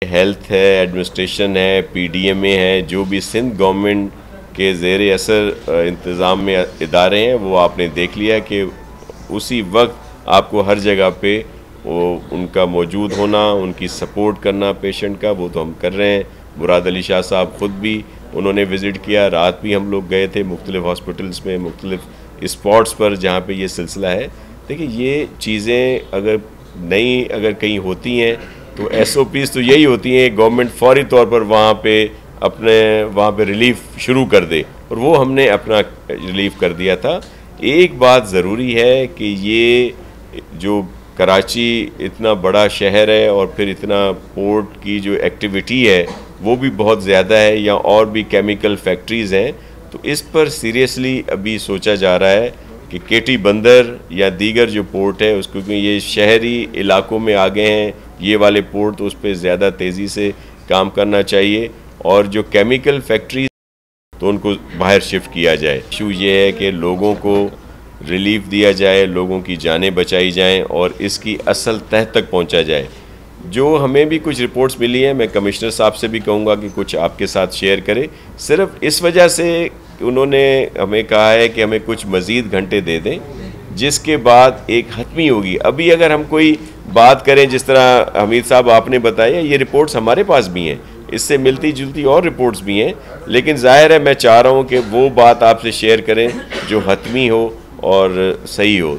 Health है, administration है, PDMA है, जो भी सिंध गवर्नमेंट के ज़ेर असर इंतज़ाम में इदारे हैं वो आपने देख लिया कि उसी वक्त आपको हर जगह पे वो उनका मौजूद होना, उनकी सपोर्ट करना पेशेंट का, वो तो हम कर रहे हैं। मुराद अली शाह साहब ख़ुद भी उन्होंने विज़िट किया, रात भी हम लोग गए थे मुख्तलिफ़ हॉस्पिटल्स में, मुख्तलिफ़ स्पॉट्स पर जहाँ पे ये सिलसिला है। देखिए ये चीज़ें अगर कहीं होती हैं तो SOPs तो यही होती हैं, गवर्नमेंट फौरी तौर पर वहाँ पे रिलीफ शुरू कर दे, और वो हमने अपना रिलीफ कर दिया था। एक बात ज़रूरी है कि ये जो कराची इतना बड़ा शहर है और फिर इतना पोर्ट की जो एक्टिविटी है वो भी बहुत ज़्यादा है, या और भी केमिकल फैक्ट्रीज़ हैं, तो इस पर सीरियसली अभी सोचा जा रहा है कि केटी बंदर या दीगर जो पोर्ट है उसको, क्योंकि ये शहरी इलाकों में आ गए हैं ये वाले पोर्ट, तो उस पर ज़्यादा तेज़ी से काम करना चाहिए, और जो केमिकल फैक्ट्रीज तो उनको बाहर शिफ्ट किया जाए। इशू ये है कि लोगों को रिलीफ दिया जाए, लोगों की जानें बचाई जाएं और इसकी असल तह तक पहुंचा जाए। जो हमें भी कुछ रिपोर्ट्स मिली हैं, मैं कमिश्नर साहब से भी कहूँगा कि कुछ आपके साथ शेयर करें। सिर्फ इस वजह से उन्होंने हमें कहा है कि हमें कुछ मज़ीद घंटे दे दें, जिसके बाद एक हतमी होगी। अभी अगर हम कोई बात करें जिस तरह हमीद साहब आपने बताया, ये रिपोर्ट्स हमारे पास भी हैं, इससे मिलती जुलती और रिपोर्ट्स भी हैं, लेकिन ज़ाहिर है मैं चाह रहा हूँ कि वो बात आपसे शेयर करें जो हतमी हो और सही हो।